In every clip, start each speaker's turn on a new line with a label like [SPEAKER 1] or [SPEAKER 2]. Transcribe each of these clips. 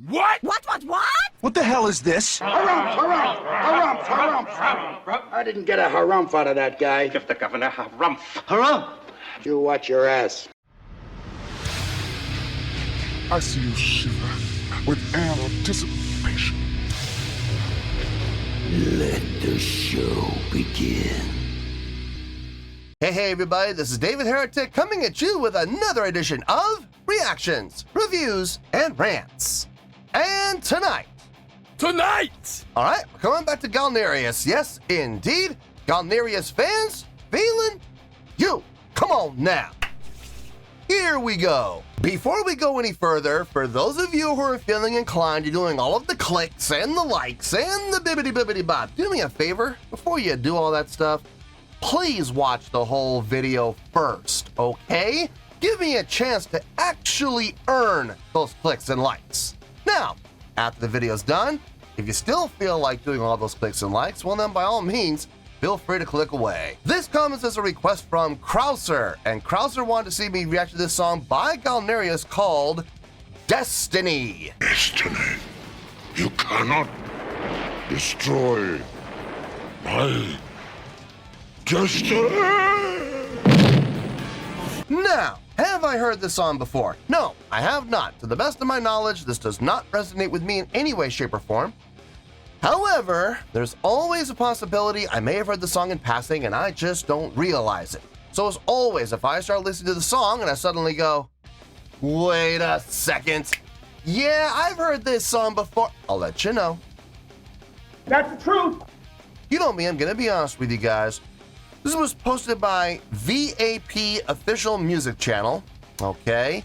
[SPEAKER 1] What?
[SPEAKER 2] What?
[SPEAKER 3] What the hell is this?
[SPEAKER 4] Harumph. I didn't get a harumph out of that guy.
[SPEAKER 1] Give the governor harumph.
[SPEAKER 4] Harumph? You watch your ass.
[SPEAKER 5] I see you shiver with anticipation.
[SPEAKER 6] Let the show begin.
[SPEAKER 7] Hey everybody, this is David Heretic coming at you with another edition of Reactions, Reviews, and Rants. And tonight, alright, we're coming back to Galneryus. Yes, indeed, Galneryus Fans FEELIN YOU. Come on now. Here we go. Before we go any further, for those of you who are feeling inclined to doing all of the clicks and the likes and the bibbity bop, do me a favor, before you do all that stuff, please watch the whole video first, okay? Give me a chance to actually earn those clicks and likes. Now, after the video's done, if you still feel like doing all those clicks and likes, well then by all means, feel free to click away. This comes as a request from Krauser, and Krauser wanted to see me react to this song by Galneryus called Destiny.
[SPEAKER 5] Destiny. You cannot destroy my destiny.
[SPEAKER 7] Now, have I heard this song before? No, I have not. To the best of my knowledge, this does not resonate with me in any way, shape, or form. However, there's always a possibility I may have heard the song in passing and I just don't realize it. So as always, if I start listening to the song and I suddenly go, wait a second, yeah, I've heard this song before, I'll let you know.
[SPEAKER 4] That's the truth.
[SPEAKER 7] You know me, I'm gonna be honest with you guys. This was posted by VAP Official Music Channel, okay?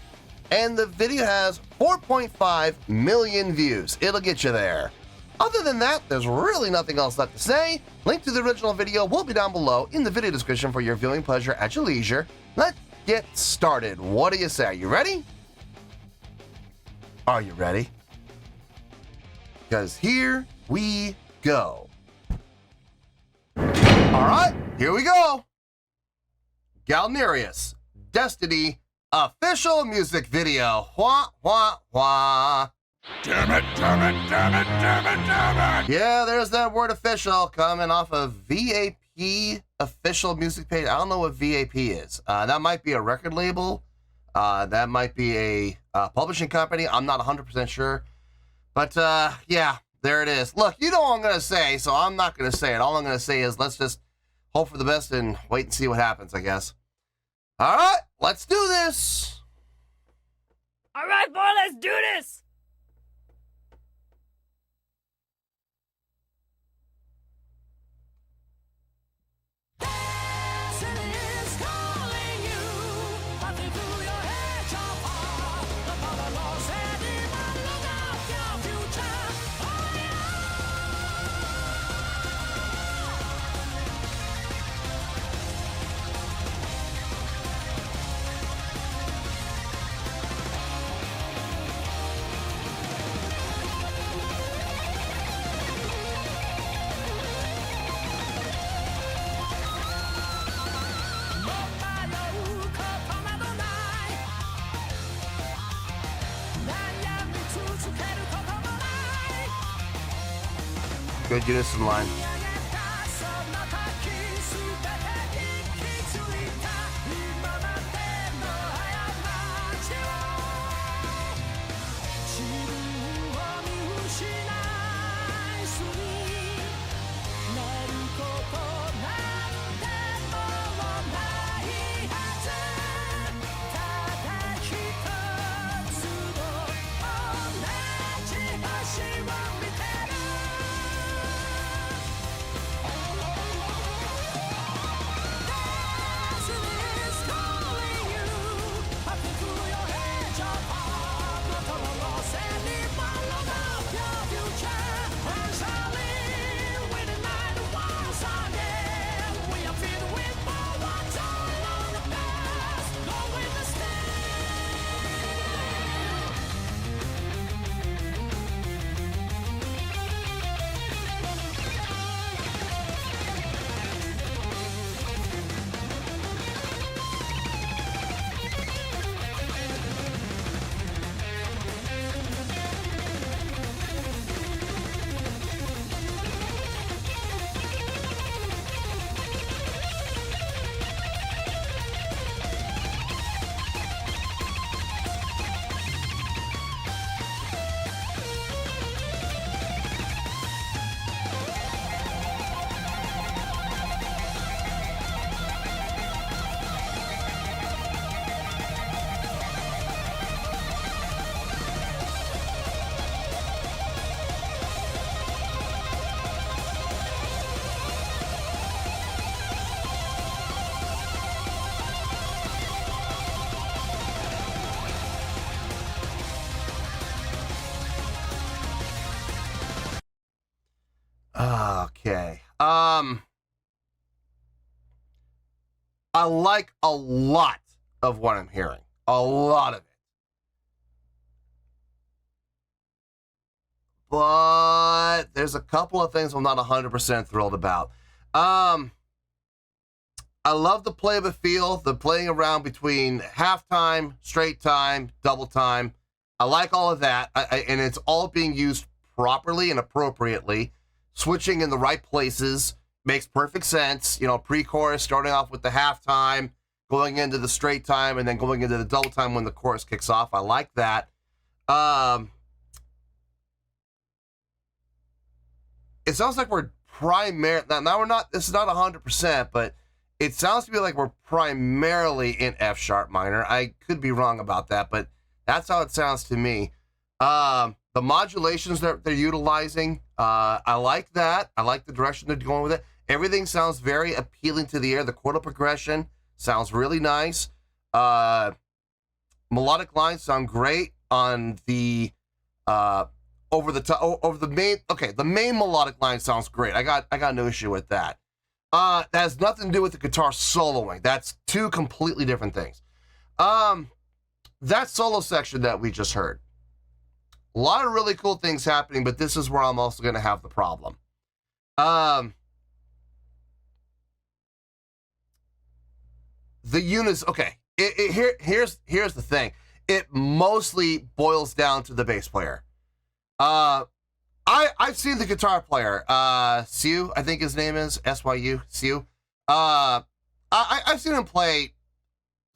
[SPEAKER 7] And the video has 4.5 million views. It'll get you there. Other than that, there's really nothing else left to say. Link to the original video will be down below in the video description for your viewing pleasure at your leisure. Let's get started. What do you say? Are you ready? Are you ready? Because here we go. All right, here we go. Galneryus, Destiny, official music video. Wah, wah, wah.
[SPEAKER 5] Damn it.
[SPEAKER 7] Yeah, there's that word official coming off of VAP official music page. I don't know what VAP is. That might be a record label. That might be a publishing company. I'm not 100% sure. But yeah, there it is. Look, you know what I'm going to say, so I'm not going to say it. All I'm going to say is let's just hope for the best and wait and see what happens, I guess. All right, let's do this.
[SPEAKER 2] All right, boy, let's do this.
[SPEAKER 7] Good unison line. Okay. I like a lot of what I'm hearing. A lot of it. But there's a couple of things I'm not 100% thrilled about. I love the play of a feel, the playing around between halftime, straight time, double time. I like all of that, and it's all being used properly and appropriately. Switching in the right places makes perfect sense. You know, pre-chorus, starting off with the halftime, going into the straight time, and then going into the double time when the chorus kicks off. I like that. It sounds like we're now we're not, this is not 100%, but it sounds to me like we're primarily in F sharp minor. I could be wrong about that, but that's how it sounds to me. The modulations that they're utilizing, I like that. I like the direction they're going with it. Everything sounds very appealing to the ear. The chordal progression sounds really nice. Melodic lines sound great on the over the main. Okay, the main melodic line sounds great. I got no issue with that. That has nothing to do with the guitar soloing. That's two completely different things. That solo section that we just heard, a lot of really cool things happening, but this is where I'm also going to have the problem. The units, okay. Here's the thing. It mostly boils down to the bass player. I've seen the guitar player, Sue, I think his name is SYU, Sue. I've seen him play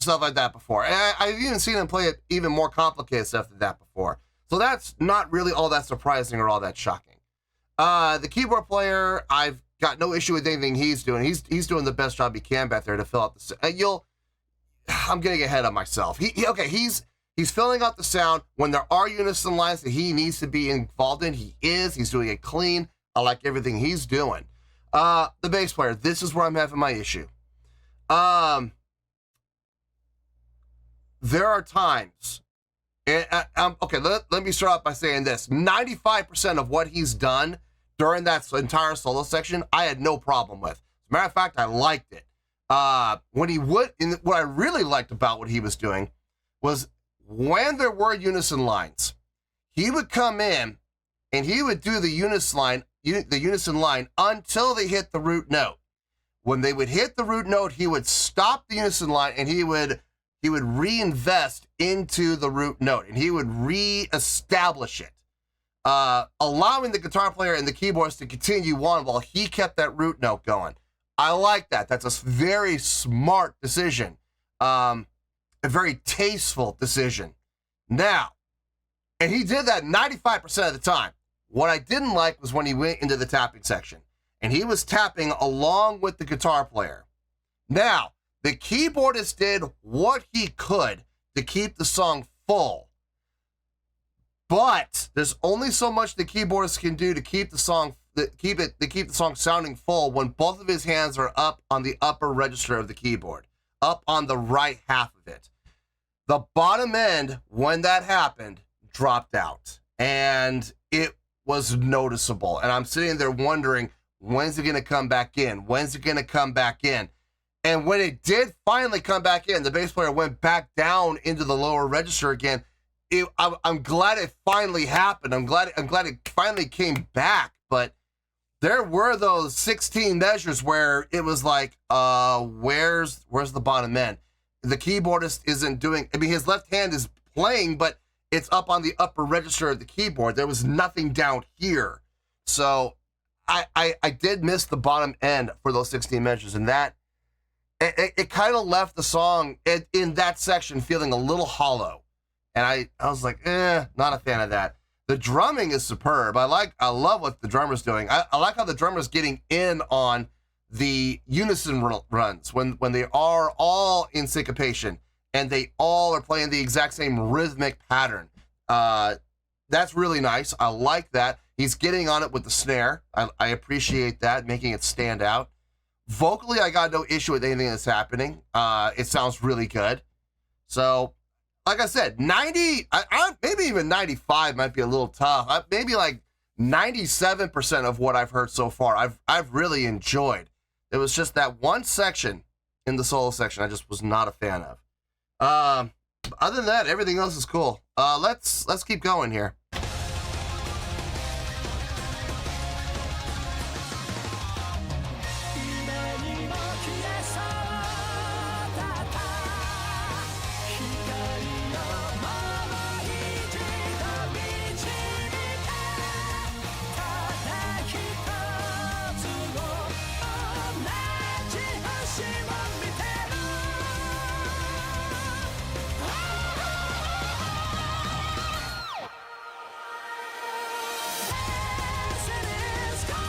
[SPEAKER 7] stuff like that before. And I've even seen him play it even more complicated stuff than that before. So that's not really all that surprising or all that shocking. The keyboard player, I've got no issue with anything he's doing. He's doing the best job he can back there to fill out the. I'm getting ahead of myself. He's filling out the sound. When there are unison lines that he needs to be involved in, he is. He's doing it clean. I like everything he's doing. The bass player, this is where I'm having my issue. There are times, and let me start off by saying this. 95% of what he's done during that entire solo section, I had no problem with. As a matter of fact, I liked it. What I really liked about what he was doing was when there were unison lines, he would come in and he would do the unison line until they hit the root note. When they would hit the root note, he would stop the unison line and he would reinvest into the root note and he would reestablish it, allowing the guitar player and the keyboardist to continue on while he kept that root note going. I like that. That's a very smart decision. A very tasteful decision. Now, and he did that 95% of the time. What I didn't like was when he went into the tapping section and he was tapping along with the guitar player. Now, the keyboardist did what he could to keep the song full, but there's only so much the keyboardist can do to keep the song sounding full when both of his hands are up on the upper register of the keyboard, up on the right half of it. The bottom end, when that happened, dropped out, and it was noticeable. And I'm sitting there wondering, when's it going to come back in? When's it going to come back in? And when it did finally come back in, the bass player went back down into the lower register again. I'm glad it finally happened. I'm glad it finally came back. But there were those 16 measures where it was like, where's the bottom end? The keyboardist isn't doing. I mean, his left hand is playing, but it's up on the upper register of the keyboard. There was nothing down here, so I did miss the bottom end for those 16 measures, and that. It kind of left the song in that section feeling a little hollow. And I was like, not a fan of that. The drumming is superb. I love what the drummer's doing. I like how the drummer's getting in on the unison runs when they are all in syncopation and they all are playing the exact same rhythmic pattern. That's really nice. I like that. He's getting on it with the snare. I appreciate that, making it stand out. Vocally, I got no issue with anything that's happening. It sounds really good. So, like I said, 90, maybe even 95 might be a little tough. Maybe like 97% of what I've heard so far, I've really enjoyed. It was just that one section in the solo section I just was not a fan of. Other than that, everything else is cool. Let's keep going here.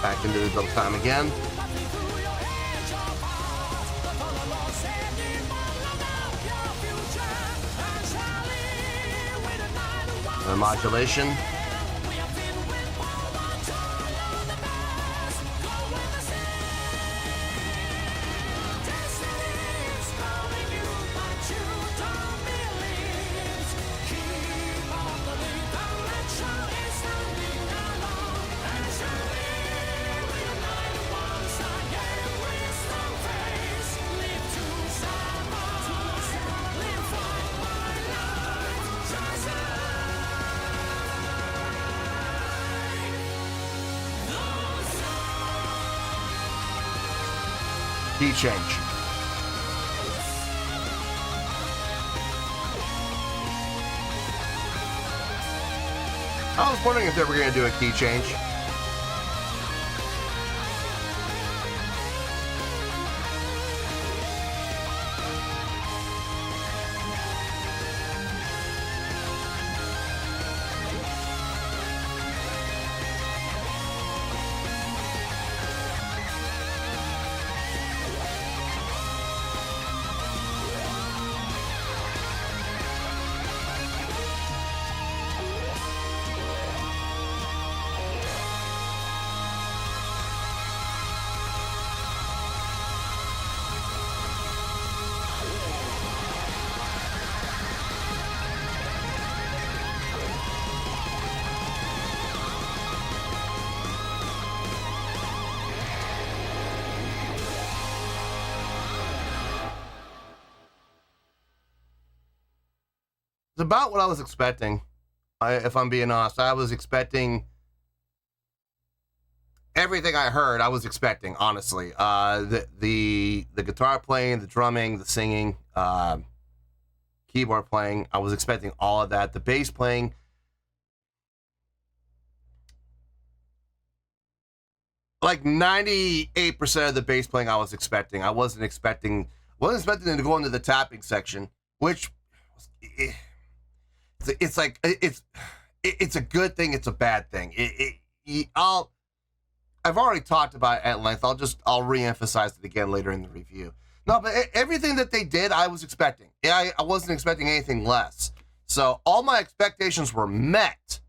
[SPEAKER 7] Back into the double time again. The modulation. Key change. I was wondering if they were going to do a key change. It's about what I was expecting. If I'm being honest, I was expecting everything I heard. I was expecting, honestly, the guitar playing, the drumming, the singing, keyboard playing. I was expecting all of that. The bass playing. Like 98% of the bass playing I was expecting. I wasn't expecting them to go into the tapping section, which it's like it's a good thing, it's a bad thing. I've already talked about it at length. I'll re-emphasize it again later in the review. No, but everything that they did, I was expecting. I wasn't expecting anything less. So all my expectations were met.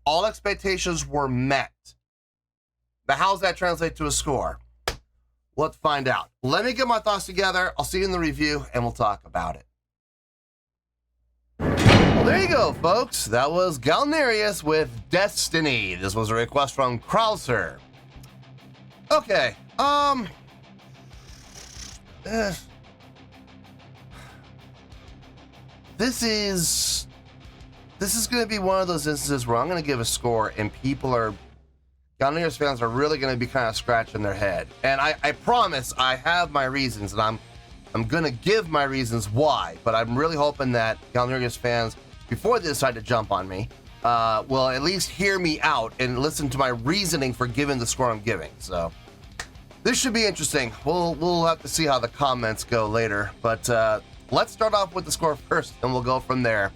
[SPEAKER 7] All expectations were met. But how does that translate to a score? Let's find out. Let me get my thoughts together. I'll see you in the review, and we'll talk about it. Well, there you go, folks. That was Galneryus with Destiny. This was a request from Krauser. Okay, this is going to be one of those instances where I'm going to give a score, and Galneryus fans are really going to be kind of scratching their head. And I promise I have my reasons, and I'm going to give my reasons why, but I'm really hoping that Galneryus fans, before they decide to jump on me, will at least hear me out and listen to my reasoning for giving the score I'm giving. So this should be interesting. We'll have to see how the comments go later, but let's start off with the score first, and we'll go from there.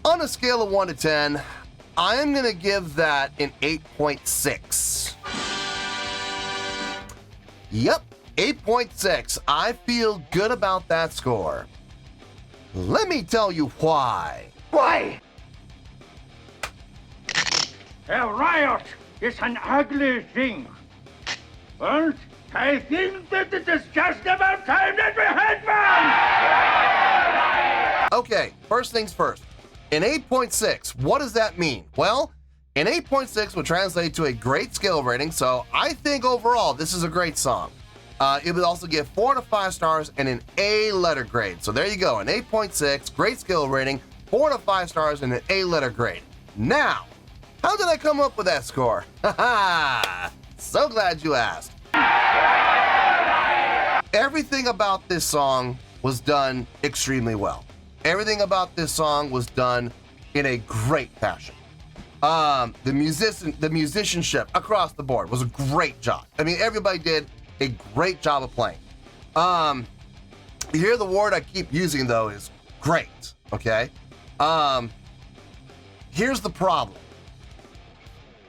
[SPEAKER 7] On a scale of 1 to 10, I am going to give that an 8.6. Yep, 8.6. I feel good about that score. Let me tell you why.
[SPEAKER 4] Why?
[SPEAKER 1] A riot is an ugly thing. And I think that it is just about time that we had one!
[SPEAKER 7] Okay, first things first. An 8.6, what does that mean? Well, An 8.6 would translate to a great skill rating, so I think overall this is a great song. It would also give 4 to 5 stars and an A letter grade. So there you go, an 8.6, great skill rating, 4 to 5 stars and an A letter grade. Now, how did I come up with that score? Haha, so glad you asked. Everything about this song was done extremely well. Everything about this song was done in a great fashion. The musicianship across the board was a great job. I mean, everybody did a great job of playing. Here the word I keep using though is great, okay? Here's the problem.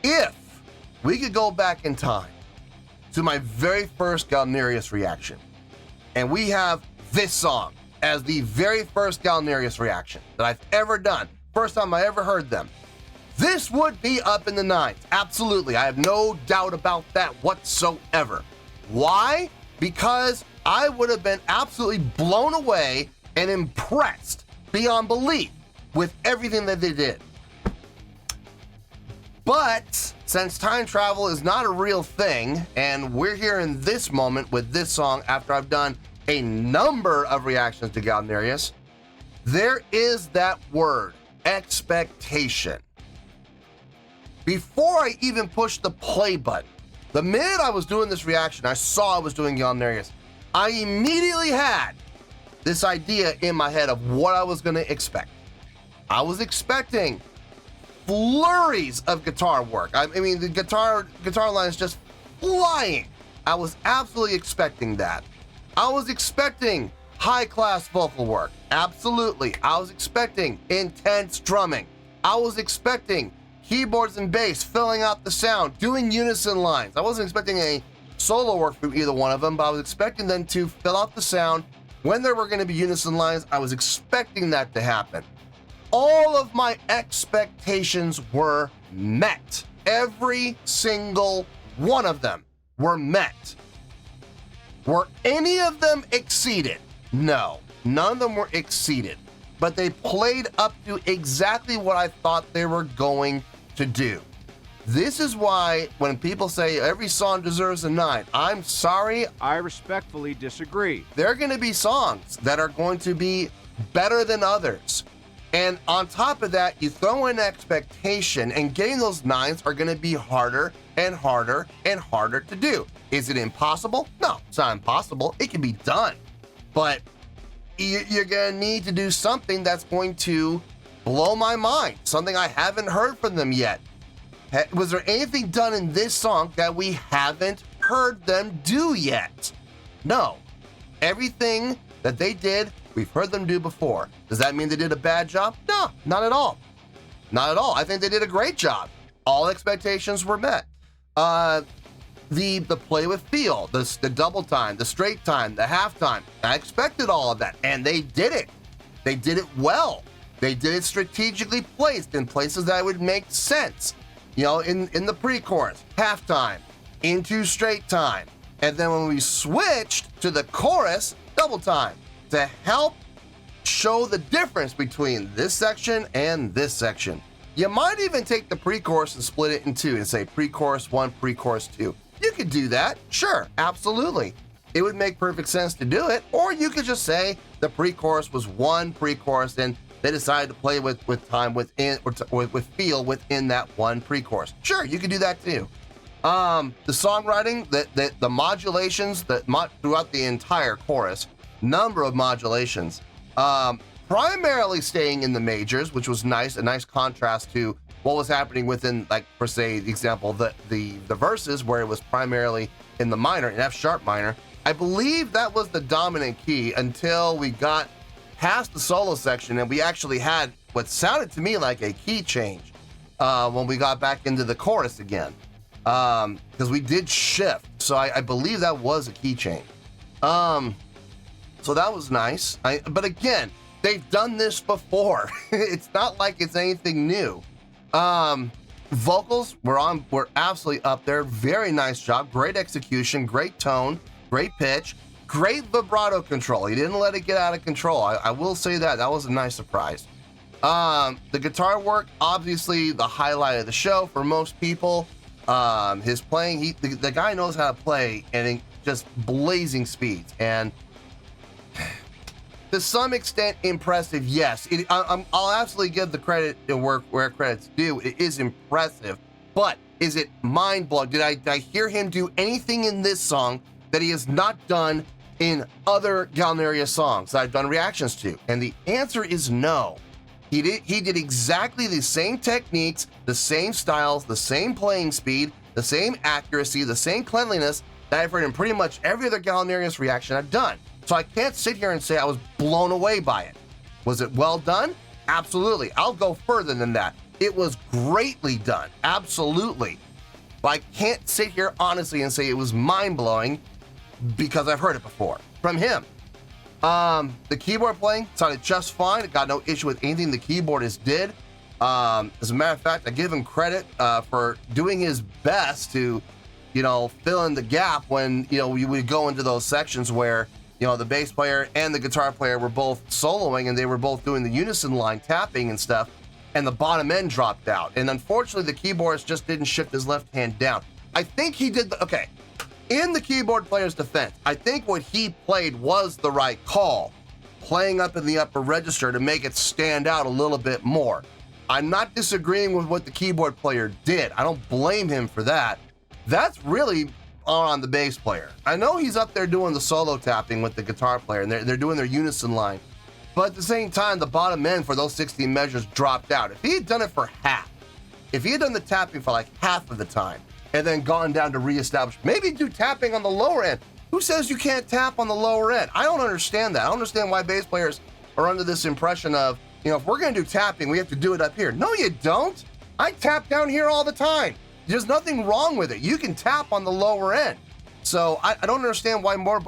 [SPEAKER 7] If we could go back in time to my very first Galneryus reaction, and we have this song as the very first Galneryus reaction that I've ever done, first time I ever heard them, this would be up in the 9s. Absolutely, I have no doubt about that whatsoever. Why? Because I would have been absolutely blown away and impressed beyond belief with everything that they did. But since time travel is not a real thing, and we're here in this moment with this song after I've done a number of reactions to Galneryus, there is that word, expectation. Before I even pushed the play button, the minute I was doing this reaction, I saw I was doing Galneryus, I immediately had this idea in my head of what I was going to expect. I was expecting flurries of guitar work. I mean, the guitar line is just flying. I was absolutely expecting that. I was expecting high-class vocal work. Absolutely. I was expecting intense drumming. I was expecting keyboards and bass filling out the sound, doing unison lines. I wasn't expecting any solo work from either one of them, but I was expecting them to fill out the sound. When there were going to be unison lines, I was expecting that to happen. All of my expectations were met. Every single one of them were met. Were any of them exceeded? No, none of them were exceeded, but they played up to exactly what I thought they were going to do. This is why when people say every song deserves a 9, I'm sorry.
[SPEAKER 3] I respectfully disagree.
[SPEAKER 7] There are going to be songs that are going to be better than others. And on top of that, you throw in expectation, and getting those 9s are going to be harder and harder and harder to do. Is it impossible? No, it's not impossible. It can be done. But you're going to need to do something that's going to blow my mind, something I haven't heard from them yet. Was there anything done in this song that we haven't heard them do yet? No. Everything that they did, we've heard them do before. Does that mean they did a bad job? No, not at all. Not at all. I think they did a great job. All expectations were met. The play with feel, the double time, the straight time, the half time. I expected all of that, and they did it. They did it well. They did it strategically placed in places that would make sense. You know, in the pre-chorus, halftime, into straight time. And then when we switched to the chorus, double time, to help show the difference between this section and this section. You might even take the pre-chorus and split it in two and say pre-chorus 1, pre-chorus 2. You could do that, sure, absolutely. It would make perfect sense to do it, or you could just say the pre-chorus was one pre-chorus and they decided to play with time within, or with feel within that one pre-chorus. Sure, you could do that too. The songwriting, the modulations throughout the entire chorus, number of modulations, primarily staying in the majors, which was nice, a nice contrast to what was happening within, like, for say, the example, the verses where it was primarily in the minor, in F sharp minor. I believe that was the dominant key until we got past the solo section and we actually had what sounded to me like a key change when we got back into the chorus again, because we did shift. So I believe that was a key change. So that was nice. But again, they've done this before. It's not like it's anything new. Vocals were absolutely up there. Very nice job. Great execution, great tone, great pitch, great vibrato control. He didn't let it get out of control. I will say that. That was a nice surprise. The guitar work, obviously the highlight of the show for most people. His playing, the guy knows how to play and just blazing speeds. And to some extent impressive, yes. I'll absolutely give the credit where credit's due. It is impressive, but is it mind-blowing? Did I hear him do anything in this song that he has not done in other Galneryus songs that I've done reactions to? And the answer is no. He did exactly the same techniques, the same styles, the same playing speed, the same accuracy, the same cleanliness that I've heard in pretty much every other Galneryus reaction I've done. So I can't sit here and say I was blown away by it. Was it well done? Absolutely. I'll go further than that. It was greatly done. Absolutely. But I can't sit here honestly and say it was mind-blowing because I've heard it before from him. The keyboard playing sounded just fine. I got no issue with anything the keyboardist did. As a matter of fact, I give him credit for doing his best to, fill in the gap when, we would go into those sections where, the bass player and the guitar player were both soloing and they were both doing the unison line tapping and stuff, and the bottom end dropped out. And unfortunately, the keyboardist just didn't shift his left hand down. I think he did okay. In the keyboard player's defense, I think what he played was the right call, playing up in the upper register to make it stand out a little bit more. I'm not disagreeing with what the keyboard player did. I don't blame him for that. That's really on the bass player. I know he's up there doing the solo tapping with the guitar player, and they're doing their unison line. But at the same time, the bottom end for those 16 measures dropped out. If he had done it for half, if he had done the tapping for like half of the time, and then gone down to reestablish, maybe do tapping on the lower end. Who says you can't tap on the lower end? I don't understand that. I don't understand why bass players are under this impression of, if we're gonna do tapping, we have to do it up here. No, you don't. I tap down here all the time. There's nothing wrong with it. You can tap on the lower end. So I don't understand why more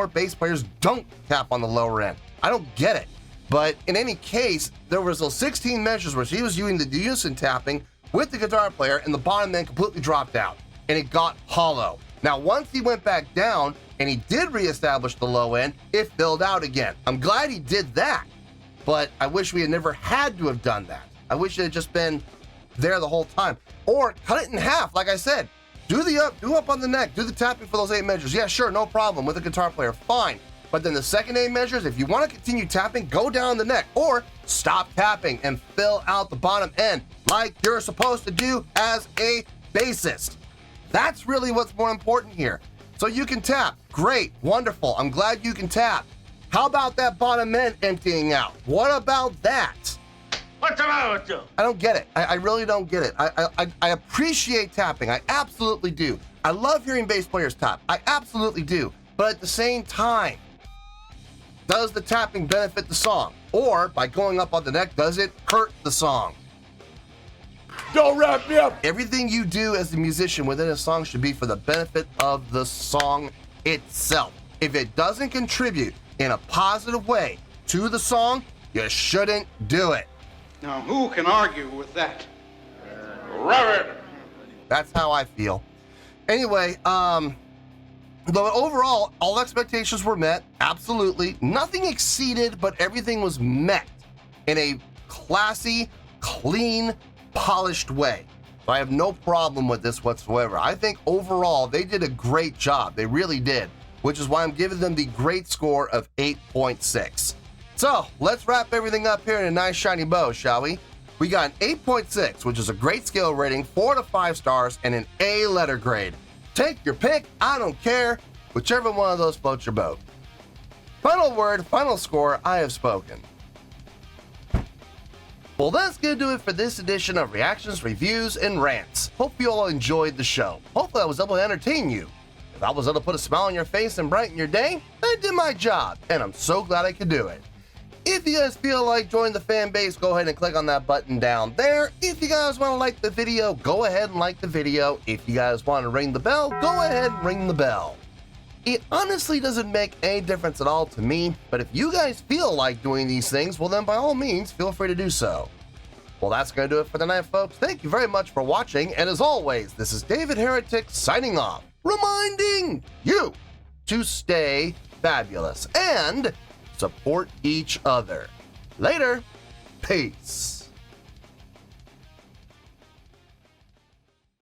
[SPEAKER 7] bass players don't tap on the lower end. I don't get it. But in any case, there was those 16 measures where he was using the unison tapping with the guitar player, and the bottom end completely dropped out, and it got hollow. Now, once he went back down and he did reestablish the low end, it filled out again. I'm glad he did that, but I wish we had never had to have done that. I wish it had just been there the whole time. Or cut it in half, like I said. Do up on the neck, do the tapping for those 8 measures. Yeah, sure, no problem with the guitar player, fine. But then the second 8 measures, if you want to continue tapping, go down the neck or stop tapping and fill out the bottom end like you're supposed to do as a bassist. That's really what's more important here. So you can tap. Great, wonderful. I'm glad you can tap. How about that bottom end emptying out? What about that?
[SPEAKER 1] What's the matter with you?
[SPEAKER 7] I don't get it. I really don't get it. I appreciate tapping. I absolutely do. I love hearing bass players tap. I absolutely do. But at the same time, does the tapping benefit the song? Or by going up on the neck, does it hurt the song?
[SPEAKER 1] Don't wrap me up.
[SPEAKER 7] Everything you do as a musician within a song should be for the benefit of the song itself. If it doesn't contribute in a positive way to the song, you shouldn't do it.
[SPEAKER 4] Now, who can argue with that?
[SPEAKER 1] Robert.
[SPEAKER 7] That's how I feel. Anyway, though overall, all expectations were met, absolutely. Nothing exceeded, but everything was met in a classy, clean, polished way. So I have no problem with this whatsoever. I think overall, they did a great job. They really did, which is why I'm giving them the great score of 8.6. So let's wrap everything up here in a nice shiny bow, shall we? We got an 8.6, which is a great scale rating, 4 to 5 stars, and an A letter grade. Take your pick, I don't care, whichever one of those floats your boat. Final word, final score, I have spoken. Well, that's gonna do it for this edition of Reactions, Reviews, and Rants. Hope you all enjoyed the show. Hopefully I was able to entertain you. If I was able to put a smile on your face and brighten your day, I did my job, and I'm so glad I could do it. If you guys feel like joining the fan base, go ahead and click on that button down there. If you guys want to like the video, go ahead and like the video. If you guys want to ring the bell, go ahead and ring the bell. It honestly doesn't make any difference at all to me, but if you guys feel like doing these things, well then by all means, feel free to do so. Well, that's going to do it for tonight, folks. Thank you very much for watching, and as always, this is David Heretic signing off, reminding you to stay fabulous and support each other. Later. Peace.